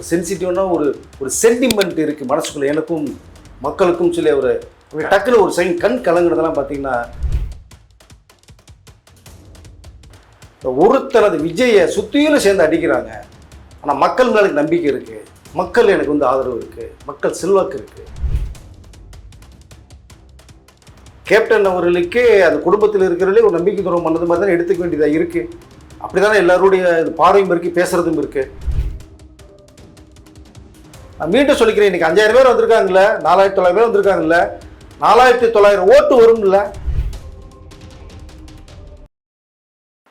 ஒரு சென்சிட்டிவான ஒரு ஒரு சென்டிமெண்ட் இருக்குது மனசுக்குள்ளே, எனக்கும் மக்களுக்கும் சொல்லி ஒரு டக்குன்னு ஒரு சைன் கண் கலங்குறதெல்லாம் பார்த்தீங்கன்னா, ஒருத்தனது விஜயை சுற்றிலும் சேர்ந்து அடிக்கிறாங்க. ஆனால் மக்கள் மேலே எனக்கு நம்பிக்கை இருக்குது, மக்கள் எனக்கு வந்து ஆதரவு இருக்குது, மக்கள் செல்வாக்கு இருக்குது. கேப்டன் அவர்களுக்கே அந்த குடும்பத்தில் இருக்கிறவர்களே ஒரு நம்பிக்கை துரோகம் பண்ணது மாதிரி தான் எடுத்துக்க வேண்டியதாக இருக்குது. அப்படி தானே எல்லாருடைய பார்வையும் இருக்குது, பேசுகிறதும் இருக்குது. நான் மீண்டும் சொல்லிக்கிறேன், இன்றைக்கி 5000 பேர் வந்திருக்காங்கல்ல, 4900 பேர் வந்திருக்காங்கல்ல, 4900 ஓட்டு வரும்ல.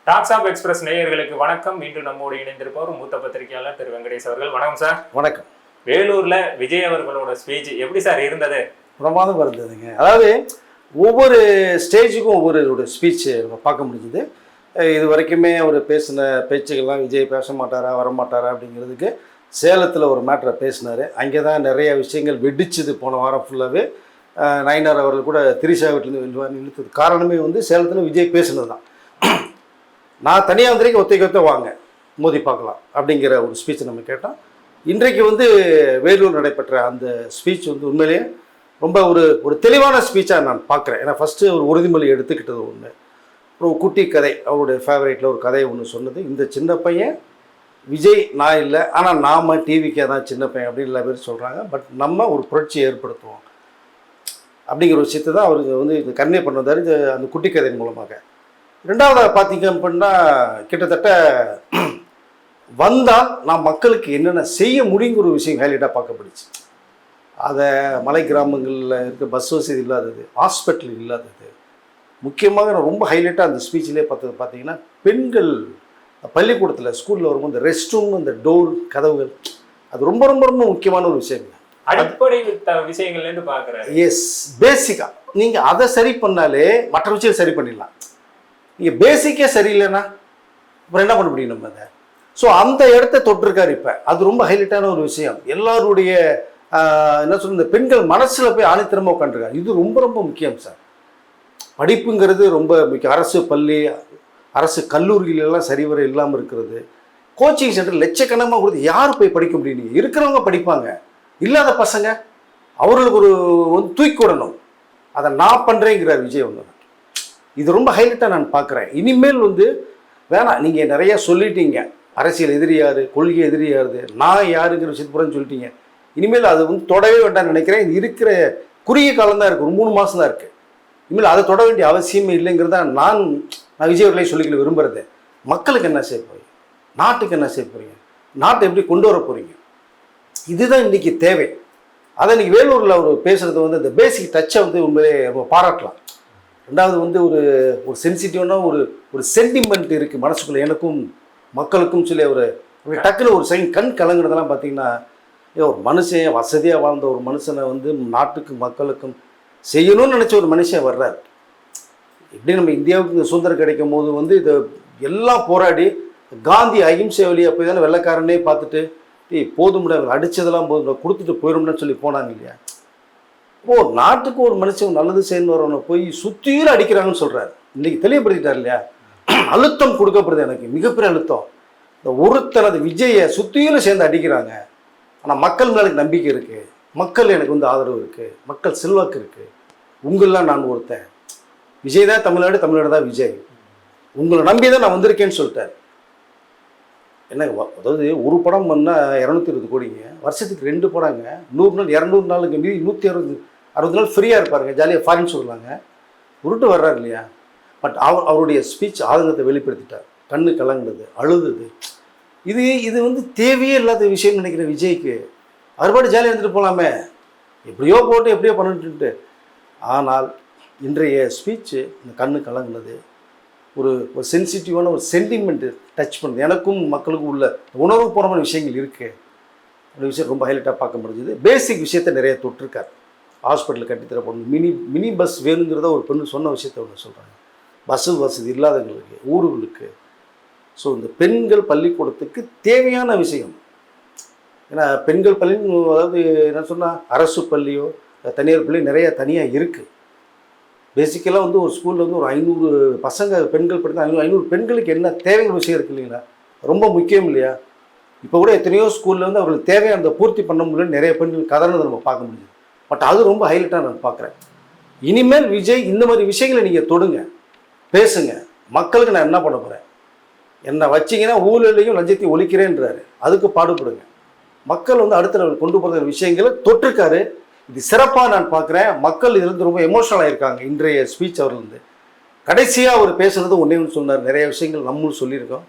டாக்ஸ் ஆஃப் எக்ஸ்பிரஸ் நேயர்களுக்கு வணக்கம். இன்று நம்மோடு இணைந்திருப்பவர் மூத்த பத்திரிகையாளர் திரு வெங்கடேஷ் அவர்கள். வணக்கம் சார். வணக்கம். வேலூர்ல விஜய் அவர்களோட ஸ்பீச் எப்படி சார் இருந்தது? பிரமாதமாக இருந்ததுங்க. அதாவது ஒவ்வொரு ஸ்டேஜுக்கும் ஒவ்வொரு ஸ்பீச் நம்ம பார்க்க முடிஞ்சுது. இது வரைக்குமே அவர் பேசின பேச்சுக்கள்லாம் விஜய் பேச மாட்டாரா வரமாட்டாரா அப்படிங்கிறதுக்கு சேலத்தில் ஒரு மேட்டரை பேசினார். அங்கே தான் நிறைய விஷயங்கள் வெடிச்சுது. போன வாரம் ஃபுல்லாகவே நயினார் அவர்கள் கூட திரிஷா வீட்டிலேருந்து இழுத்தது காரணமே வந்து சேலத்தில் விஜய் பேசினது தான். நான் தனியாக வந்திருக்க ஒத்தைக்கு வாங்க மோதி பார்க்கலாம் அப்படிங்கிற ஒரு ஸ்பீச் நம்ம கேட்டோம். இன்றைக்கு வந்து வேலூர் நடைபெற்ற அந்த ஸ்பீச் வந்து உண்மையிலேயே ரொம்ப ஒரு தெளிவான ஸ்பீச்சாக நான் பார்க்குறேன். ஏன்னா ஃபஸ்ட்டு ஒரு உறுதிமொழி எடுத்துக்கிட்டது ஒன்று, ஒரு குட்டி கதை, அவருடைய ஃபேவரேட்டில் ஒரு கதையை ஒன்று சொன்னது. இந்த சின்ன பையன் விஜய் நான் இல்லை, ஆனால் நாம் டிவிக்கே தான் சின்ன பையன் அப்படின்னு எல்லா பேர் சொல்கிறாங்க. பட் நம்ம ஒரு புரட்சியை ஏற்படுத்துவோம் அப்படிங்கிற ஒரு விஷயத்தை தான் அவருக்கு வந்து இது கன்வே பண்ண வந்தார் இது அந்த குட்டி கதையின் மூலமாக. ரெண்டாவதாக பார்த்தீங்க அப்படின்னா, கிட்டத்தட்ட வந்தால் நான் மக்களுக்கு என்னென்ன செய்ய முடியுங்கிற ஒரு விஷயம் ஹைலைட்டாக பார்க்கப்படுச்சு. அதை மலை கிராமங்களில் இருக்க பஸ் வசதி இல்லாதது, ஹாஸ்பிட்டல் இல்லாதது, முக்கியமாக நான் ரொம்ப ஹைலைட்டாக அந்த ஸ்பீச்சிலே பார்த்தீங்கன்னா பெண்கள் பள்ளிக்கூடத்தில் ஸ்கூலில் வரும்போது இந்த ரெஸ்ட் ரூம், இந்த டோர் கதவுகள், அது ரொம்ப ரொம்ப ரொம்ப முக்கியமான ஒரு விஷயம். அடிப்படை விஷயங்கள்லேருந்து பார்க்குறேன். எஸ், பேசிக்காக நீங்கள் அதை சரி பண்ணாலே மற்ற விஷயம் சரி பண்ணிடலாம். நீங்கள் பேசிக்கே சரியில்லைன்னா அப்புறம் என்ன பண்ண முடியும் நம்ம அதை? ஸோ அந்த இடத்த தொட்டிருக்காரு இப்போ. அது ரொம்ப ஹைலைட்டான ஒரு விஷயம். எல்லாருடைய என்ன சொல்ற, இந்த பெண்கள் மனசில் போய் ஆணித்தரமாக உட்காந்துருக்காங்க. இது ரொம்ப ரொம்ப முக்கியம் சார். படிப்புங்கிறது ரொம்ப முக்கியம். அரசு பள்ளி, அரசு கல்லூரிகளெல்லாம் சரிவர இல்லாமல் இருக்கிறது. கோச்சிங் சென்டர் லட்சக்கணக்காக கொடுத்து யார் போய் படிக்க முடியும்? இருக்கிறவங்க படிப்பாங்க, இல்லாத பசங்க அவர்களுக்கு ஒரு வந்து தூக்கி விடணும். அதை நான் பண்ணுறேங்கிறார் விஜய் ஒன்று. இது ரொம்ப ஹைலைட்டாக நான் பார்க்குறேன். இனிமேல் வந்து வேணாம், நீங்கள் நிறையா சொல்லிட்டீங்க, அரசியல் எதிரியார், கொள்கை எதிரியாருது, நான் யாருங்கிற விஷயத்துப்புறம் சொல்லிட்டீங்க. இனிமேல் அது வந்து தொடவே வேண்டாம்னு நினைக்கிறேன். இது இருக்கிற குறுகிய காலம் தான் இருக்குது, ஒரு 3 மாதம் தான் இருக்குது. இனிமேல் அதை தொட வேண்டிய அவசியமே இல்லைங்கிறத நான் விஜய் அவர்களே சொல்லிக்கல விரும்புகிறது. மக்களுக்கு என்ன செய்ய போகிறீங்க, நாட்டுக்கு என்ன செய்ய போகிறீங்க, நாட்டை எப்படி கொண்டு வர போகிறீங்க, இதுதான் இன்றைக்கி தேவை. அதை இன்றைக்கி வேலூரில் அவர் பேசுகிறது வந்து இந்த பேசிக் டச்சை வந்து உண்மையிலே நம்ம பாராட்டலாம். ரெண்டாவது வந்து ஒரு சென்சிட்டிவான ஒரு சென்டிமெண்ட் இருக்குது மனசுக்குள்ளே, எனக்கும் மக்களுக்கும் சொல்லி ஒரு டக்குன்னு ஒரு சைன் கண் கலங்குறதெல்லாம் பார்த்தீங்கன்னா, ஒரு மனுஷன் வசதியாக வாழ்ந்த ஒரு மனுஷனை வந்து நாட்டுக்கும் மக்களுக்கும் செய்யணும்னு நினச்ச ஒரு மனுஷன் வர்றார். எப்படி நம்ம இந்தியாவுக்கு சுதந்திரம் கிடைக்கும் போது வந்து இதை எல்லாம் போராடி காந்தி அகிம்சை வழியாக போய் தானே வெள்ளைக்காரனே பார்த்துட்டு போதும் முடியாது அடித்ததெல்லாம் போதும் கொடுத்துட்டு போயிடும்னு சொல்லி போனாங்க இல்லையா? நாட்டுக்கு ஒரு மனுஷன் நல்லது செய்யணும் வரவனை போய் சுற்றிலும் அடிக்கிறாங்கன்னு சொல்கிறாரு. இன்றைக்கி தெளிவுபடுத்திட்டார் இல்லையா? அழுத்தம் கொடுக்கப்படுது, எனக்கு மிகப்பெரிய அழுத்தம். இந்த ஒருத்தனது விஜயை சுற்றிலும் சேர்ந்து அடிக்கிறாங்க. ஆனால் மக்கள் மேலே எனக்கு நம்பிக்கை இருக்குது, மக்கள் எனக்கு வந்து ஆதரவு இருக்குது, மக்கள் செல்வாக்கு இருக்குது, உங்களெலாம் நான் ஒருத்தன், விஜய் தான் தமிழ்நாடு, தமிழ்நாடு தான் விஜய், உங்களை நம்பி தான் நான் வந்திருக்கேன்னு சொல்லிட்டார். என்ன, அதாவது ஒரு படம் பண்ணால் 220 கோடிங்க, வருஷத்துக்கு 2 படங்க, 100 நாள் 200 நாளுக்கு மீறி 160 நாள் ஃப்ரீயாக இருப்பாருங்க, ஜாலியாக ஃபாரின் சொல்லலாங்க, உருட்டு வர்றாரு இல்லையா? பட் அவருடைய ஸ்பீச் ஆதங்கத்தை வெளிப்படுத்திட்டார். கண்ணு கலங்குறது, அழுதுது. இது வந்து தேவையே இல்லாத விஷயம்னு நினைக்கிற விஜய்க்கு அறுபாடு ஜாலியாக இருந்துட்டு போகலாமே, எப்படியோ போட்டு எப்படியோ பண்ணிட்டு. ஆனால் இன்றைய ஸ்பீச்சு இந்த கண்ணு கலங்குனது ஒரு சென்சிட்டிவான ஒரு சென்டிமெண்ட்டு டச் பண்ணுது. எனக்கும் மக்களுக்கும் உள்ள உணர்வு பூர்வமான விஷயங்கள் இருக்குது. அந்த விஷயம் ரொம்ப ஹைலைட்டாக பார்க்க முடிஞ்சுது. பேசிக் விஷயத்தை நிறைய தொட்டிருக்கார். ஹாஸ்பிட்டல் கட்டித்தர போகணும், மினி பஸ் வேணுங்கிறத ஒரு பெண்ணு சொன்ன விஷயத்த ஒன்று சொல்கிறாங்க. பஸ்ஸு வசதி இல்லாதவங்களுக்கு, ஊர்களுக்கு. ஸோ இந்த பெண்கள் பள்ளிக்கூடத்துக்கு தேவையான விஷயம். ஏன்னா பெண்கள் பள்ளி, அதாவது என்ன சொன்னால் அரசு பள்ளியோ தனியார் பள்ளியோ நிறையா தனியாக இருக்குது. பேசிக்கலாக வந்து ஒரு ஸ்கூலில் வந்து ஒரு 500 பசங்க பெண்கள் படித்தா 500 பெண்களுக்கு என்ன தேவைங்கிற விஷயம் இருக்குது இல்லைங்களா? ரொம்ப முக்கியம் இல்லையா? இப்போ கூட எத்தனையோ ஸ்கூலில் வந்து அவர்களுக்கு தேவையானதை பூர்த்தி பண்ண முடியல, நிறைய பெண்கள் கதறினதை நம்ம பார்க்க முடியுது. பட் அது ரொம்ப ஹைலைட்டாக நான் பார்க்குறேன். இனிமேல் விஜய் இந்த மாதிரி விஷயங்களை நீங்கள் தொடுங்க, பேசுங்க. மக்களுக்கு நான் என்ன பண்ண போகிறேன், என்னை வச்சிங்கன்னா ஊழலையும் லஞ்சத்தையும் ஒழிக்கிறேன்றாரு, அதுக்கு பாடுபடுங்க. மக்கள் வந்து அடுத்த லெவல் கொண்டு போகிற விஷயங்களை தொட்டிருக்காரு. இது சிறப்பாக நான் பார்க்குறேன். மக்கள் இதுலேருந்து ரொம்ப எமோஷனல் ஆகியிருக்காங்க. இன்றைய ஸ்பீச் அவர்லேருந்து கடைசியாக அவர் பேசுகிறது ஒன்றே ஒன்று சொன்னார். நிறைய விஷயங்கள் நம்மளும் சொல்லியிருக்கோம்.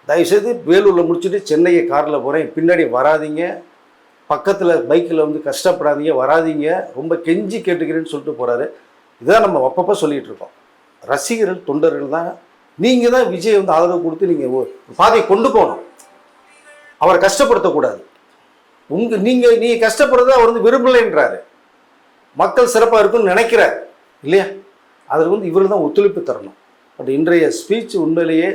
தயவுசெய்து வேலூரில் முடிச்சுட்டு சென்னையை காரில் போகிறேன், பின்னாடி வராதிங்க, பக்கத்தில் பைக்கில் வந்து கஷ்டப்படாதீங்க, வராதிங்க, ரொம்ப கெஞ்சி கேட்டுக்கிறேன்னு சொல்லிட்டு போகிறாரு. இதுதான் நம்ம அப்பப்போ சொல்லிகிட்டு இருக்கோம். ரசிகர்கள் தொண்டர்கள் தான், நீங்கள் தான் விஜய் வந்து ஆதரவு கொடுத்து நீங்கள் பாதையை கொண்டு போகணும். அவரை கஷ்டப்படுத்தக்கூடாது. நீங்கள் கஷ்டப்படுறத அவர் வந்து விரும்பலைன்றாரு. மக்கள் சிறப்பாக இருக்குன்னு நினைக்கிறார் இல்லையா? அதுக்கு வந்து இவர் தான் ஒத்துழைப்பு தரணும். பட் இன்றைய ஸ்பீச் உண்மையிலேயே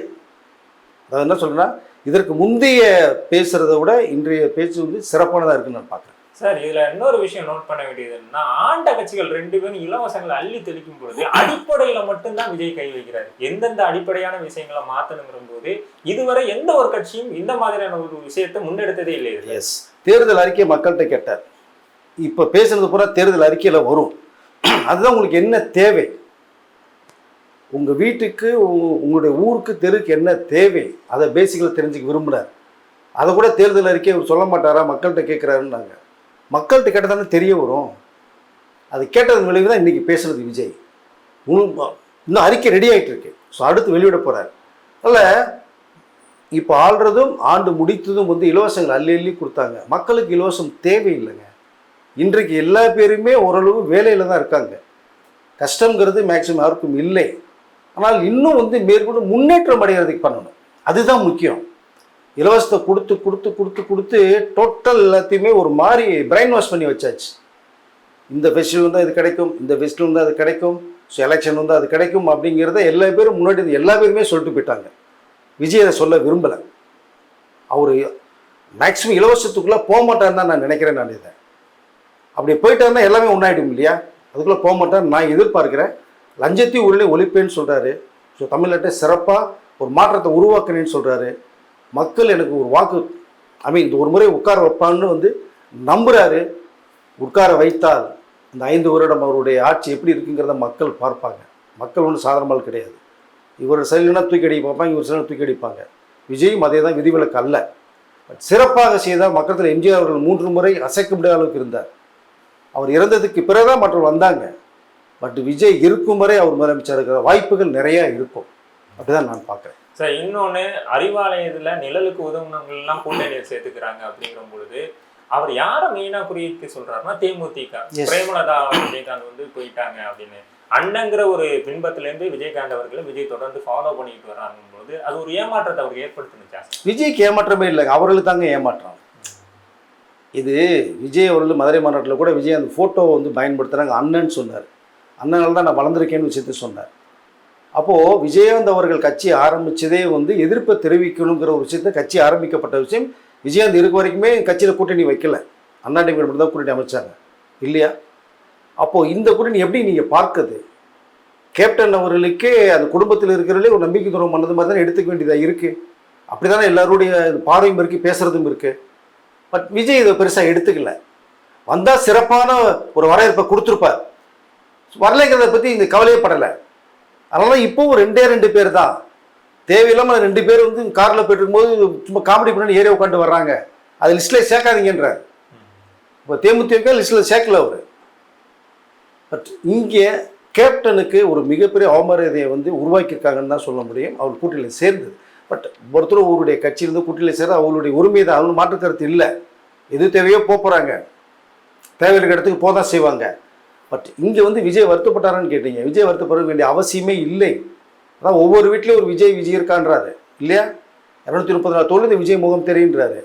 அதாவது என்ன சொல்கிறேன்னா, இதற்கு முந்தைய பேசுகிறத விட இன்றைய பேச்சு வந்து சிறப்பானதாக இருக்குன்னு நான் பார்க்குறேன். சார், இதுல இன்னொரு விஷயம் நோட் பண்ண வேண்டியது என்னன்னா, ஆண்ட கட்சிகள் 2 பேரும் இலவசங்களை அள்ளி தெளிக்கும் பொழுது அடிப்படையில மட்டும்தான் விஜய் கை வைக்கிறாரு. எந்தெந்த அடிப்படையான விஷயங்களை மாற்றணுங்கிற போது இதுவரை எந்த ஒரு கட்சியும் இந்த மாதிரியான ஒரு விஷயத்தை முன்னெடுத்ததே இல்லை. எஸ், தேர்தல் அறிக்கை மக்கள்கிட்ட கேட்டார். இப்போ பேசுறது பூரா தேர்தல் அறிக்கையில் வரும். அதுதான் உங்களுக்கு என்ன தேவை, உங்கள் வீட்டுக்கு உங்களுடைய ஊருக்கு தெருக்கு என்ன தேவை, அதை பேசிக்கலாக தெரிஞ்சுக்க விரும்புகிறார். அதை கூட தேர்தல் அறிக்கை அவர் சொல்ல மாட்டாரா, மக்கள்கிட்ட கேட்குறாருன்னாங்க. மக்கள்கிட்ட கேட்டதானே தெரிய வரும். அது கேட்டதன் விளைவு தான் இன்றைக்கி பேசுகிறது விஜய். இன்னும் அறிக்கை ரெடி ஆகிட்டு இருக்கு. ஸோ அடுத்து வெளியிட போகிறார். அதில் இப்போ ஆள்றதும் ஆண்டு முடித்ததும் வந்து இலவசங்கள் அள்ளி அள்ளி கொடுத்தாங்க. மக்களுக்கு இலவசம் தேவையில்லைங்க. இன்றைக்கு எல்லா பேருமே ஓரளவு வேலையில் தான் இருக்காங்க. கஷ்டங்கிறது மேக்சிமம் யாருக்கும் இல்லை. ஆனால் இன்னும் வந்து மேற்கொண்டு முன்னேற்றம் அடைகிறதுக்கு பண்ணணும். அதுதான் முக்கியம். இலவசத்தை கொடுத்து கொடுத்து கொடுத்து கொடுத்து டோட்டல் எல்லாத்தையுமே ஒரு மாதிரி பிரெயின் வாஷ் பண்ணி வச்சாச்சு. இந்த ஃபெஸ்டிவல் வந்தால் இது கிடைக்கும், இந்த ஃபெஸ்டிவல் வந்தால் அது கிடைக்கும், ஸோ எலெக்ஷன் வந்தால் அது கிடைக்கும் அப்படிங்கிறத எல்லா பேரும் முன்னாடி எல்லா பேருமே சொல்லிட்டு போயிட்டாங்க. விஜய் அதை சொல்ல விரும்பலை. அவர் மேக்சிமம் இலவசத்துக்குள்ளே போக மாட்டான்னு தான் நான் நினைக்கிறேன். நான் இதை அப்படி போயிட்டாருன்னா எல்லாமே ஒன்றாயிடும் இல்லையா? அதுக்குள்ளே போக மாட்டான்னு நான் எதிர்பார்க்குறேன். லஞ்சத்தையும் ஊழலை ஒழிப்பேன்னு சொல்கிறாரு. ஸோ தமிழ்நாட்டை சிறப்பாக ஒரு மாற்றத்தை உருவாக்குனேன்னு சொல்கிறாரு. மக்கள் எனக்கு ஒரு வாக்கு இந்த ஒரு முறை உட்கார வைப்பான்னு வந்து நம்புகிறாரு. உட்கார வைத்தால் இந்த 5 வருடம் அவருடைய ஆட்சி எப்படி இருக்குங்கிறத மக்கள் பார்ப்பாங்க. மக்கள் ஒன்றும் சாதாரணமாக கிடையாது. இவர் செயல்னா தூக்கி அடிக்க பார்ப்பாங்க, இவர் செயல் தூக்கி அடிப்பாங்க. விஜயும் அதே தான், விதிவிலக்கு அல்ல. பட் சிறப்பாக செய்தால் மக்களத்தில் எம்ஜிஆர் அவர்கள் 3 முறை அசைக்க முடியாத அளவுக்கு இருந்தார். அவர் இறந்ததுக்கு பிறகுதான் மற்றவர்கள் வந்தாங்க. பட் விஜய் இருக்கும் வரை அவர் முதலமைச்சர் இருக்கிற வாய்ப்புகள் நிறையா இருக்கும். அப்படிதான் நான் பார்க்குறேன். சார், இன்னொன்று, அறிவாலயத்தில் நிழலுக்கு உதவுனவங்கள்லாம் கூட்டணியில் சேர்த்துக்கிறாங்க அப்படிங்கிற பொழுது அவர் யாரை மெயினாக குறித்து சொல்கிறாருன்னா தேமுதிக, பிரேமலதா விஜயகாந்த் வந்து போயிட்டாங்க அப்படின்னு. அண்ணங்கிற ஒரு பின்பத்திலேருந்து விஜயகாந்த் அவர்களை விஜய் தொடர்ந்து ஃபாலோ பண்ணிட்டு வராங்கும் போது அது ஒரு ஏமாற்றத்தை அவருக்கு ஏற்படுத்தினுச்சா? விஜய்க்கு ஏமாற்றமே இல்லைங்க, அவர்களுக்கு தாங்க ஏமாற்றம். இது விஜய் அவர்கள் மதுரை மாநாட்டில் கூட விஜய் அந்த ஃபோட்டோவை வந்து பயன்படுத்துகிறாங்க. அண்ணன்னு சொன்னார். அண்ணனால் தான் நான் வளர்ந்துருக்கேன்னு விஷயத்தை சொன்னார். அப்போது விஜயகாந்த் அவர்கள் கட்சி ஆரம்பித்ததே வந்து எதிர்ப்பை தெரிவிக்கணுங்கிற ஒரு விஷயத்தை கட்சி ஆரம்பிக்கப்பட்ட விஷயம். விஜயகாந்த் இருக்க வரைக்குமே கட்சியில் கூட்டணி வைக்கல, அண்ணா டிஎம்கே மட்டும் தான் கூட்டணி அமைச்சாங்க இல்லையா? அப்போது இந்த கூட்டணி எப்படி நீங்கள் பார்க்குது? கேப்டன் அவர்களுக்கே அந்த குடும்பத்தில் இருக்கிறவர்களே ஒரு நம்பிக்கை துரோகம் பண்ணது மாதிரி தான் எடுத்துக்க வேண்டியதாக இருக்குது. அப்படி தானே எல்லாருடைய பார்வையும் இருக்குது, பேசுகிறதும் இருக்குது. பட் விஜய் இதை பெருசாக எடுத்துக்கல. வந்தால் சிறப்பான ஒரு வரவேற்பை கொடுத்துருப்பார். வரலைங்கிறத பற்றி இந்த கவலையப்படலை. அதனால இப்போ ஒரு 2 பேர் தான் தேவையில்லாமல் 2 பேர் வந்து காரில் போயிட்டு இருக்கும்போது சும்மா காமெடி பண்ணி ஏறி உட்காந்து வர்றாங்க. அது லிஸ்ட்டில் சேர்க்காதீங்கன்றார். இப்போ தேமுதிக லிஸ்ட்டில் சேர்க்கல அவர். பட் இங்கே கேப்டனுக்கு ஒரு மிகப்பெரிய அவமரியாதையை வந்து உருவாக்கியிருக்காங்கன்னு தான் சொல்ல முடியும். அவர் கூட்டணியில் சேர்ந்தது. பட் ஒருத்தரும் அவருடைய கட்சியிலிருந்து கூட்டணியில் சேர்ந்து அவங்களுடைய உரிமை தான், அவங்க மாற்று கருத்து இல்லை. எது தேவையோ போகிறாங்க, தேவையான இடத்துக்கு போக தான் செய்வாங்க. பட் இங்கே வந்து விஜய் வருத்தப்பட்டாரான்னு கேட்டீங்க. விஜய் வருத்தப்பட வேண்டிய அவசியமே இல்லை. அதான் ஒவ்வொரு வீட்லேயும் ஒரு விஜய் இருக்கான்றாரு இல்லையா? 234 தொழில் விஜய் முகம் தெரியுன்றாரு.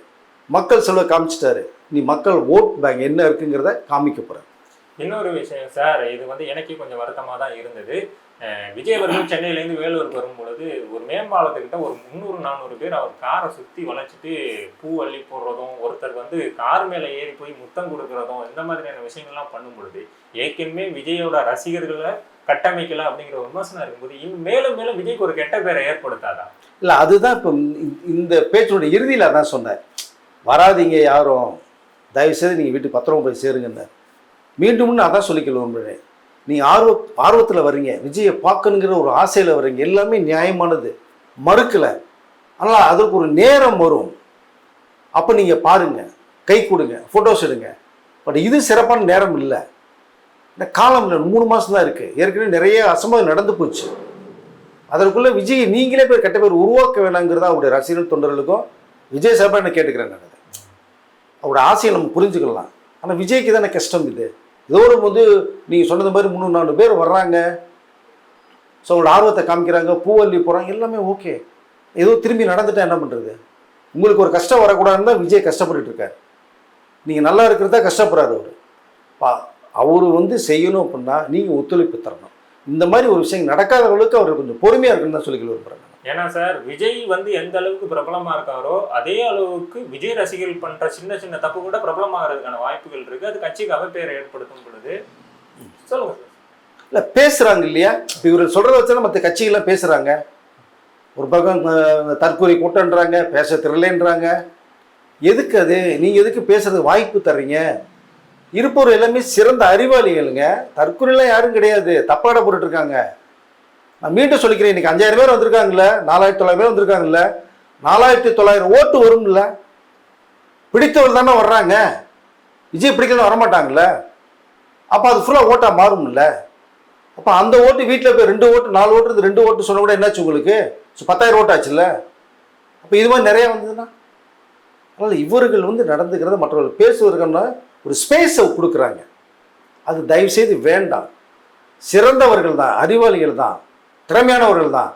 மக்கள் செல்வ காமிச்சிட்டாரு. நீ மக்கள் ஓட் பேங்க் என்ன இருக்குங்கிறத காமிக்க போகிறார். இன்னொரு விஷயம் சார், இது வந்து எனக்கே கொஞ்சம் வருத்தமாக தான் இருந்தது. விஜய் அவர்கள் சென்னையிலேருந்து வேலூருக்கு வரும்பொழுது ஒரு மேம்பாலத்துக்கிட்ட ஒரு 300-400 பேர் அவர் காரை சுற்றி வளைச்சிட்டு பூ அள்ளி போடுறதும், ஒருத்தர் வந்து கார் மேலே ஏறி போய் முத்தம் கொடுக்குறதும், இந்த மாதிரியான விஷயங்கள்லாம் பண்ணும் பொழுது ஏற்கனவே விஜயோட ரசிகர்களை கட்டமைக்கல அப்படிங்கிற ஒரு விமர்சனம் இருக்கும்போது இன்னும் மேலும் மேலும் விஜய்க்கு ஒரு கெட்ட பேரை ஏற்படுத்தாதா? இல்லை, அதுதான் இப்போ இந்த பேச்சோட இறுதியில் அதான் சொன்னார். வராதீங்க யாரும், தயவுசெய்து நீங்கள் வீட்டுக்கு பத்திரமா போய் சேருங்கன்னு மீண்டும் அதான் சொல்லிக்கல விரும்புகிறேன். நீங்கள் ஆர்வத்தில் வர்றீங்க, விஜயை பார்க்கணுங்கிற ஒரு ஆசையில் வர்றீங்க, எல்லாமே நியாயமானது, மறுக்கலை. ஆனால் அதுக்கு ஒரு நேரம் வரும், அப்போ நீங்கள் பாருங்கள், கை கொடுங்க, ஃபோட்டோஸ் எடுங்க. பட் இது சிறப்பான நேரம் இல்லை, இந்த காலம் இல்லை, 3 மாதம் தான் இருக்குது. ஏற்கனவே நிறைய அசம்பவம் நடந்து போச்சு. அதற்குள்ளே விஜய் நீங்களே பேர் கெட்ட பேர் உருவாக்க வேணாங்கிறதா அவருடைய ரசிகர்கள் தொண்டர்களுக்கும் விஜய் சார்பாக என்ன கேட்டுக்கிறேன். நான் அவருடைய ஆசையை நம்ம புரிஞ்சுக்கலாம். ஆனால் விஜய்க்கு தானே கஷ்டம் இது. இதோடு வந்து நீங்கள் சொன்னது மாதிரி 300-400 பேர் வர்றாங்க, ஸோ அவங்களோட ஆர்வத்தை காமிக்கிறாங்க, பூவல்லி போகிறாங்க, எல்லாமே ஓகே. ஏதோ திரும்பி நடந்துட்டா என்ன பண்ணுறது? உங்களுக்கு ஒரு கஷ்டம் வரக்கூடாதுன்னு தான் விஜய் கஷ்டப்பட்டுட்டு இருக்கார். நீங்கள் நல்லா இருக்கிறதா கஷ்டப்படுறாரு அவர். அவர் வந்து செய்யணும் அப்படின்னா நீங்கள் ஒத்துழைப்பு தரணும். இந்த மாதிரி ஒரு விஷயம் நடக்காதவர்களுக்கு அவர் கொஞ்சம் பொறுமையாக இருக்குன்னு தான் சொல்லிக்க விரும்புகிறாங்க. ஏன்னா சார், விஜய் வந்து எந்த அளவுக்கு பிரபலமா இருக்காரோ அதே அளவுக்கு விஜய் ரசிகர்கள் பண்ற சின்ன சின்ன தப்பு கூட பிரபலமாகிறதுக்கான வாய்ப்புகள் இருக்கு. அது கட்சிக்கு அவப்பேரை ஏற்படுத்தும் பொழுது சொல்லுங்க சார். இல்லை பேசுகிறாங்க இல்லையா, இப்போ இவர் சொல்கிறத வச்சு மற்ற கட்சிகள்லாம் பேசுகிறாங்க. ஒரு பக்கம் தற்கொலை கூட்டன்றாங்க, பேச திரளேன்றாங்க. எதுக்கு அது? நீங்கள் எதுக்கு பேசுறது வாய்ப்பு தர்றீங்க? இருப்பவர் எல்லாமே சிறந்த அறிவாளிகளுங்க. தற்கொலைலாம் யாரும் கிடையாது, தப்பாட போட்டுட்டு இருக்காங்க. நான் மீண்டும் சொல்லிக்கிறேன், இன்னைக்கு 5000 பேர் வந்திருக்காங்கல்ல, 4900 பேர் வந்திருக்காங்கல்ல, 4900 ஓட்டு வரும்ல. பிடித்தவர்கள் தானே வர்றாங்க, விஜய் பிடிக்கலாம் வரமாட்டாங்கல்ல. அப்போ அது ஃபுல்லாக ஓட்டாக மாறும்ல. அப்போ அந்த ஓட்டு வீட்டில் போய் 2 ஓட்டு 4 ஓட்டு 2 ஓட்டு சொன்ன கூட என்னாச்சு உங்களுக்கு? 10,000 ஓட்டு ஆச்சுல்ல. அப்போ இது மாதிரி நிறையா வந்ததுன்னா, அதனால் இவர்கள் வந்து நடந்துக்கிறத மற்றவர்கள் பேசுவதற்கான ஒரு ஸ்பேஸை கொடுக்குறாங்க. அது தயவுசெய்து வேண்டாம். சிறந்தவர்கள் தான், அறிவாளிகள் தான், திறமையானவர்கள் தான்.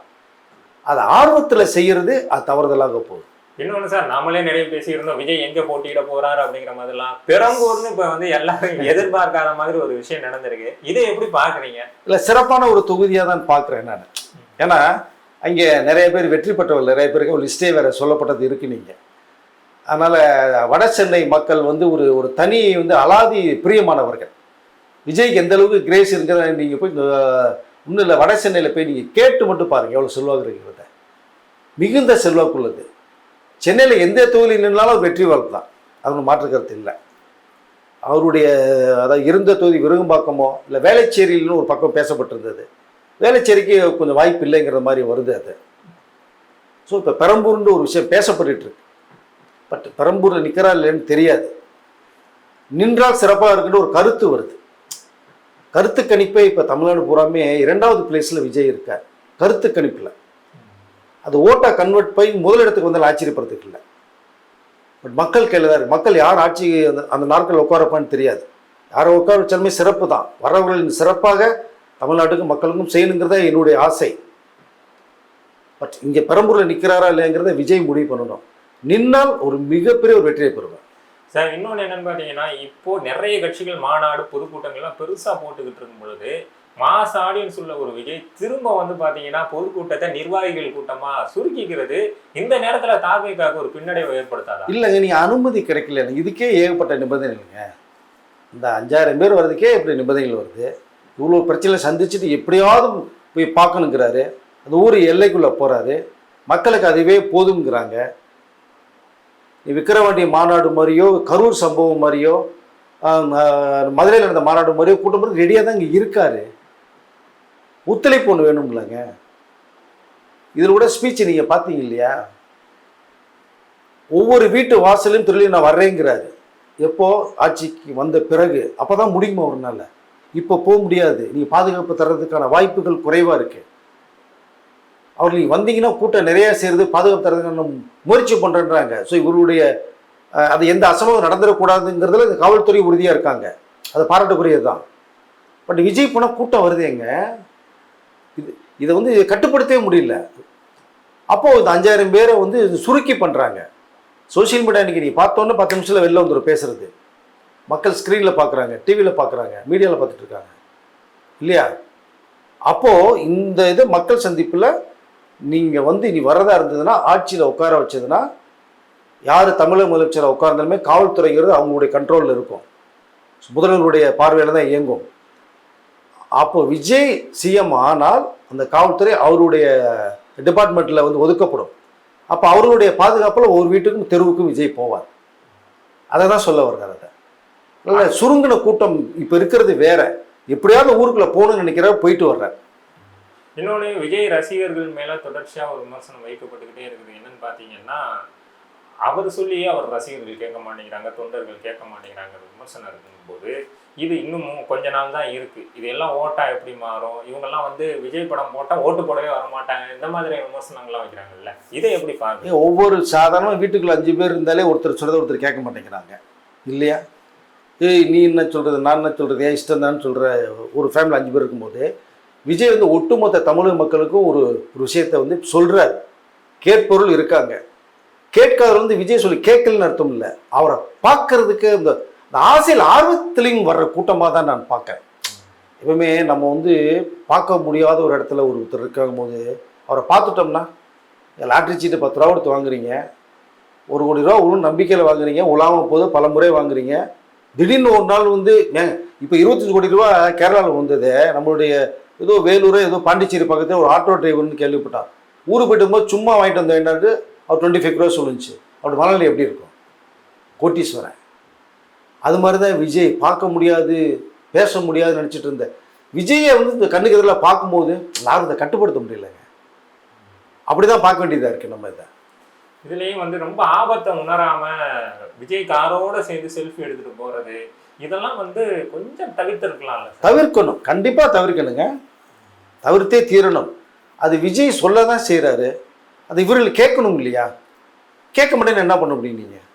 அது ஆர்வத்தில் செய்கிறது அது தவறுதலாக போகுது. இன்னொன்று சார், நாமளே நிறைய பேசியிருந்தோம் விஜய் எங்கே போட்டியிட போறாரு அப்படிங்கிற மாதிரிலாம். பெரம்பூர்னு இப்போ வந்து எல்லாரும் எதிர்பார்க்காத மாதிரி ஒரு விஷயம் நடந்திருக்கு. இதை எப்படி பார்க்குறீங்க? இல்லை, சிறப்பான ஒரு தொகுதியாக தான் பார்க்குறேன் நான். ஏன்னா அங்கே நிறைய பேர் வெற்றி பெற்றவர்கள் நிறைய பேருக்கு ஒரு லிஸ்டே வேறு சொல்லப்பட்டது இருக்குது. நீங்கள் அதனால் வட சென்னை மக்கள் வந்து ஒரு தனி வந்து அலாதி பிரியமானவர்கள். விஜய்க்கு எந்த அளவுக்கு கிரேஸ் இருக்கிறத நீங்கள் போய் ஒன்றும் இல்லை, வட சென்னையில் போய் நீங்கள் கேட்டு மட்டும் பாருங்கள் எவ்வளோ செல்வாக்கு இருக்கிறத. மிகுந்த செல்வாக்குள்ளது. சென்னையில் எந்த தொகுதியில் நின்றாலும் அவர் வெற்றி வாழ்க்கை தான், அது மாற்று கருத்து இல்லை. அவருடைய அதாவது இருந்த தொகுதி விருகம்பாக்கமோ இல்லை வேளச்சேரியில்னு ஒரு பக்கம் பேசப்பட்டிருந்தது. வேளச்சேரிக்கு கொஞ்சம் வாய்ப்பு இல்லைங்கிற மாதிரி வருது அது. ஸோ இப்போ பெரம்பூர்ன்ற ஒரு விஷயம் பேசப்பட்டுருக்கு. பட் பெரம்பூரில் நிற்கிறா இல்லைன்னு தெரியாது. நின்றால் சிறப்பாக இருக்குன்னு ஒரு கருத்து வருது. கருத்து கணிப்பை இப்போ தமிழ்நாடு பூராமே 2வது பிளேஸில் விஜய் இருக்கார் கருத்து கணிப்பில். அது ஓட்டா கன்வெர்ட் போய் முதலிடத்துக்கு வந்தாலும் ஆச்சரியப்படுறதுக்கு இல்லை. பட் மக்கள் கையில் தான் இருக்குது. மக்கள் யார் ஆட்சி அந்த நாட்கள் உட்காரப்பான்னு தெரியாது. யாரை உட்கார வச்சாலுமே சிறப்பு தான். வரவர்களின் சிறப்பாக தமிழ்நாட்டுக்கும் மக்களுக்கும் செய்யணுங்கிறத என்னுடைய ஆசை. பட் இங்கே பெரம்பூரில் நிற்கிறாரா இல்லைங்கிறத விஜய் முடிவு பண்ணணும். நின்னால் ஒரு மிகப்பெரிய ஒரு வெற்றியை பெறுவார் சார். இன்னொன்று என்னன்னு பார்த்தீங்கன்னா, இப்போ நிறைய கட்சிகள் மாநாடு பொதுக்கூட்டங்கள்லாம் பெருசாக போட்டுக்கிட்டு இருக்கும் பொழுது மாஸ் ஆடியன்ஸ் உள்ள ஒரு விஜய் திரும்ப வந்து பார்த்தீங்கன்னா பொதுக்கூட்டத்தை நிர்வாகிகள் கூட்டமாக சுருக்கிக்கிறது இந்த நேரத்தில் தாவேக்காக ஒரு பின்னடைவை ஏற்படுத்தாதா? இல்லைங்க, நீங்கள் அனுமதி கிடைக்கல. இதுக்கே ஏகப்பட்ட நிபந்தனைங்க. இந்த 5000 பேர் வர்றதுக்கே இப்படி நிபந்தனைகள் வருது. இவ்வளோ பிரச்சனை சந்திச்சுட்டு எப்படியாவது போய் பார்க்கணுங்கிறாரு. அந்த ஊர் எல்லைக்குள்ளே போகிறாரு. மக்களுக்கு அதுவே போதுங்கிறாங்க. விக்கிரவாண்டி மாநாடு மாதிரியோ கரூர் சம்பவம் மாதிரியோ மதுரையில் நடந்த மாநாடு மாதிரியோ கூட்டம் ரெடியாக தான் இங்கே இருக்காரு. ஒத்துழைப்பு ஒன்று வேணும்லங்க. இதில் கூட ஸ்பீச் நீங்கள் பார்த்தீங்க இல்லையா? ஒவ்வொரு வீட்டு வாசலும் திருளி நான் வர்றேங்கிறாரு. எப்போ ஆட்சிக்கு வந்த பிறகு அப்போ தான் முடியுமா ஒரு நாள். இப்போ போக முடியாது, நீங்கள் பாதுகாப்பு தர்றதுக்கான வாய்ப்புகள் குறைவாக இருக்குது. அவர் நீங்கள் வந்தீங்கன்னா கூட்டம் நிறையா சேருது, பாதுகாப்பு தரதுக்கான முயற்சி பண்ணுறேன்றாங்க. ஸோ இவருடைய அது எந்த அசம்பவம் நடந்துடக்கூடாதுங்கிறதுல இந்த காவல்துறை உறுதியாக இருக்காங்க. அது பாராட்டுக்குரியது தான். பட் விஜய் போனால் கூட்டம் வருதேங்க, இதை வந்து கட்டுப்படுத்தவே முடியல. அப்போது இந்த 5000 பேரை வந்து சுருக்கி பண்ணுறாங்க. சோஷியல் மீடியா இன்றைக்கி நீங்கள் பார்த்தோன்னே 10 நிமிஷத்தில் வெளில வந்துடும் பேசுகிறது. மக்கள் ஸ்க்ரீனில் பார்க்குறாங்க, டிவியில் பார்க்குறாங்க, மீடியாவில் பார்த்துட்ருக்காங்க இல்லையா? அப்போது இந்த இது மக்கள் சந்திப்பில் நீங்கள் வந்து இனி வரதா இருந்ததுன்னா, ஆட்சியில் உட்கார வச்சதுன்னா, யார் தமிழக முதலமைச்சரை உட்கார்ந்தாலுமே காவல்துறைங்கிறது அவங்களுடைய கண்ட்ரோலில் இருக்கும். முதல்வருடைய பார்வையில் தான் இயங்கும். அப்போ விஜய் சிஎம் ஆனால் அந்த காவல்துறை அவருடைய டிபார்ட்மெண்ட்டில் வந்து ஒதுக்கப்படும். அப்போ அவர்களுடைய பாதுகாப்பில் ஒவ்வொரு வீட்டுக்கும் தெருவுக்கும் விஜய் போவார். அதை தான் சொல்ல வர்றாரு. அதை இல்லை, சுருங்கின கூட்டம் இப்போ இருக்கிறது வேற. எப்படியாவது ஊருக்குள்ளே போகணும்னு நினைக்கிறவர் போயிட்டு வர்றார். இன்னொன்று, விஜய் ரசிகர்கள் மேலே தொடர்ச்சியாக ஒரு விமர்சனம் வைக்கப்பட்டுக்கிட்டே இருக்குது. என்னன்னு பார்த்தீங்கன்னா, அவர் சொல்லியே அவர் ரசிகர்கள் கேட்க மாட்டேங்கிறாங்க, தொண்டர்கள் கேட்க மாட்டேங்கிறாங்க விமர்சனம் இருக்கும்போது, இது இன்னமும் கொஞ்ச நாள் தான் இருக்குது. இது எல்லாம் ஓட்டா எப்படி மாறும், இவங்கெல்லாம் வந்து விஜய் படம் போட்டால் ஓட்டு போடவே வரமாட்டாங்க, இந்த மாதிரி விமர்சனங்கள்லாம் வைக்கிறாங்கல்ல, இதை எப்படி பாருங்க? ஒவ்வொரு சாதாரண வீட்டுக்குள்ள 5 பேர் இருந்தாலே ஒருத்தர் சொல்கிறத ஒருத்தர் கேட்க மாட்டேங்கிறாங்க இல்லையா? ஏய் நீ என்ன சொல்கிறது, நான் என்ன சொல்கிறது, ஏன் இஷ்டம் தான் சொல்கிற ஒரு ஃபேமிலி 5 பேர் இருக்கும்போது, விஜய் வந்து ஒட்டுமொத்த தமிழக மக்களுக்கும் ஒரு விஷயத்தை வந்து சொல்கிறார். கேட்பொருள் இருக்காங்க. கேட்காதவர் வந்து விஜய் சொல்லி கேட்கலன்னு அர்த்தம் இல்லை. அவரை பார்க்கறதுக்கு இந்த ஆசையில் ஆர்வத்திலையும் வர்ற கூட்டமாக தான் நான் பார்க்கறேன். எப்பவுமே நம்ம வந்து பார்க்க முடியாத ஒரு இடத்துல ஒருத்தர் இருக்கும் போது அவரை பார்த்துட்டோம்னா, லாட்ரி சீட்டு 10 ரூபா கொடுத்து வாங்குறீங்க, 1 கோடி ரூபா உள்ள நம்பிக்கையில் வாங்குறீங்க, உலாமல் போது பல முறை வாங்குறீங்க. திடீர்னு ஒரு நாள் வந்து இப்போ 25 கோடி ரூபா கேரளாவில் வந்தது. நம்மளுடைய ஏதோ வேலூர் ஏதோ பாண்டிச்சேரி பக்கத்தில் ஒரு ஆட்டோ டிரைவர்னு கேள்விப்பட்டான். ஊருக்கு போயிட்டு போது சும்மா வாங்கிட்டு வந்த என்னாட்டு அவர் 25 crore சொல்லிச்சு. அவரோட மனநிலை எப்படி இருக்கும்? கோட்டீஸ்வரன். அது மாதிரி தான் விஜய். பார்க்க முடியாது, பேச முடியாதுன்னு நினச்சிட்டு இருந்தேன். விஜயை வந்து இந்த கண்ணுக்கு எதிரில் பார்க்கும்போது யாரும் இதை கட்டுப்படுத்த முடியலைங்க. அப்படி தான் பார்க்க வேண்டியதாக இருக்குது நம்ம இதை. இதுலேயும் வந்து ரொம்ப ஆபத்தை உணராம விஜய் காரோட சேர்ந்து செல்ஃபி எடுத்துட்டு போறது, இதெல்லாம் வந்து கொஞ்சம் தவிர்த்திருக்கலாம்ல? தவிர்க்கணும், கண்டிப்பாக தவிர்க்கணுங்க. தவிர்த்தே தீரணும். அது விஜய் சொல்ல தான் செய்கிறாரு. அது இவர்கள் கேட்கணும் இல்லையா? கேட்க மாட்டேன்னு என்ன பண்ண முடியும்? நீங்கள்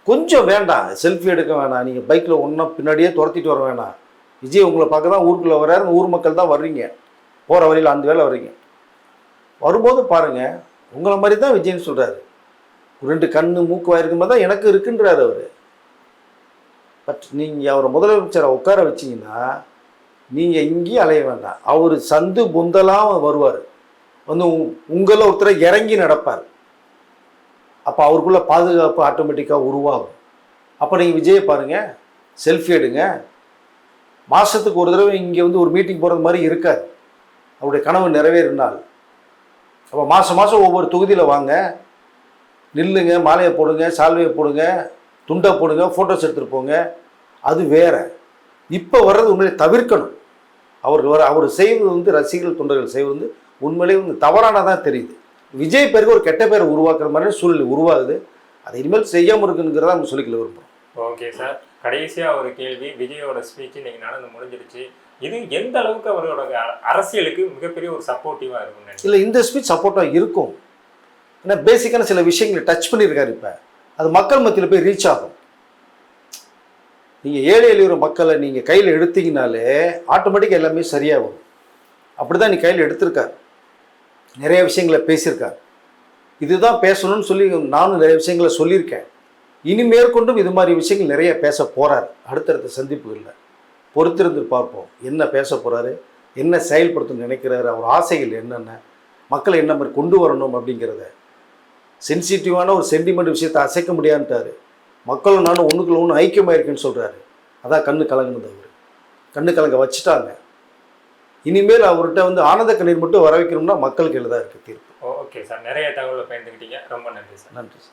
கொஞ்சம் வேண்டாம், செல்ஃபி எடுக்க வேணாம், நீங்கள் பைக்கில் ஒன்றா பின்னாடியே துரத்திட்டு வர வேணாம். விஜய் உங்களை பார்க்க தான் ஊருக்குள்ளே வர்றாரு, ஊர் மக்கள் தான் வர்றீங்க, போகிற வழியில் அந்த வேலை வர்றீங்க. வரும்போது பாருங்கள், உங்களை மாதிரி தான் விஜய்னு சொல்கிறாரு. 2 கண்ணு மூக்கு வாயிருக்கும் போது தான் எனக்கு இருக்குன்றார் அவர். பட் நீங்கள் அவரை முதலமைச்சரை உட்கார வச்சிங்கன்னா நீங்கள் இங்கேயும் அலைய வேண்டாம். அவர் சந்து பொந்தெல்லாம் வருவார், வந்து உங்களில் ஒருத்தரை இறங்கி நடப்பார். அப்போ அவருக்குள்ள பாதுகாப்பு ஆட்டோமேட்டிக்காக உருவாகும். அப்போ நீங்கள் விஜயை பாருங்கள், செல்ஃபி எடுங்க. மாதத்துக்கு ஒரு தடவை இங்கே வந்து ஒரு மீட்டிங் போகிறது மாதிரி இருக்காது. அவருடைய கனவு நிறைவேறினால் அப்போ மாதம் மாதம் ஒவ்வொரு தொகுதியில் வாங்க, நில்லுங்க, மாலையை போடுங்க, சால்வையை போடுங்க, துண்டை போடுங்க, ஃபோட்டோஸ் எடுத்துகிட்டு போங்க. அது வேற. இப்போ வர்றது உண்மையிலே தவிர்க்கணும். அவர் செய்வது வந்து ரசிகர்கள் தொண்டர்கள் செய்வது வந்து உண்மையிலே வந்து தவறானதான் தெரியுது. விஜய் பேருக்கு ஒரு கெட்ட பேரை உருவாக்குற மாதிரி சூழ்நிலை உருவாகுது. அதை இனிமேல் செய்யாமல் இருக்குங்கிறத நம்ம சொல்லிக்கல விரும்புகிறோம். ஓகே சார், கடைசியாக ஒரு கேள்வி. விஜயோட ஸ்பீச் இன்னைக்கு நடந்து முடிஞ்சிருச்சு. இது எந்த அளவுக்கு அவரோட அரசியலுக்கு மிகப்பெரிய ஒரு சப்போர்ட்டிவாக இருக்கும்? இல்லை, இந்த ஸ்பீச் சப்போர்ட்டாக இருக்கும். ஏன்னா பேசிக்கான சில விஷயங்களை டச் பண்ணியிருக்காரு. இப்போ அது மக்கள் மத்தியில் போய் ரீச் ஆகும். நீங்கள் ஏழை எளிய மக்களை நீங்கள் கையில் எடுத்தீங்கனாலே ஆட்டோமேட்டிக்காக எல்லாமே சரியாகும். அப்படி தான் நீ கையில் எடுத்திருக்காரு. நிறைய விஷயங்களை பேசியிருக்காரு. இதுதான் பேசணும்னு சொல்லி நானும் நிறைய விஷயங்களை சொல்லியிருக்கேன். இனி மேற்கொண்டும் இது மாதிரி விஷயங்கள் நிறைய பேச போகிறார். அடுத்தடுத்த சந்திப்புகளில் பொறுத்திருந்து பார்ப்போம். என்ன பேச போகிறாரு, என்ன செயல்படுத்தணும்னு நினைக்கிறாரு, அவர் ஆசைகள் என்னென்ன, மக்களை என்ன மாதிரி கொண்டு வரணும் அப்படிங்கிறத. சென்சிட்டிவான ஒரு சென்டிமெண்ட் விஷயத்தை அசைக்க முடியாதுன்ட்டார். மக்களும் நானும் ஒன்றுக்குள்ள ஒன்று ஐக்கியமாக இருக்குன்னு சொல்கிறாரு. அதான் கண்ணு கலங்குனது. அவர் கண்ணு கலங்க வச்சுட்டாங்க. இனிமேல் அவர்கிட்ட வந்து ஆனந்த கண்ணீர் மட்டும் வர வைக்கணும்னா மக்களுக்கு எழுதா இருக்குது தீர்ப்பு. ஓகே சார், நிறைய தகவலை பயந்துக்கிட்டீங்க. ரொம்ப நன்றி சார். நன்றி சார்.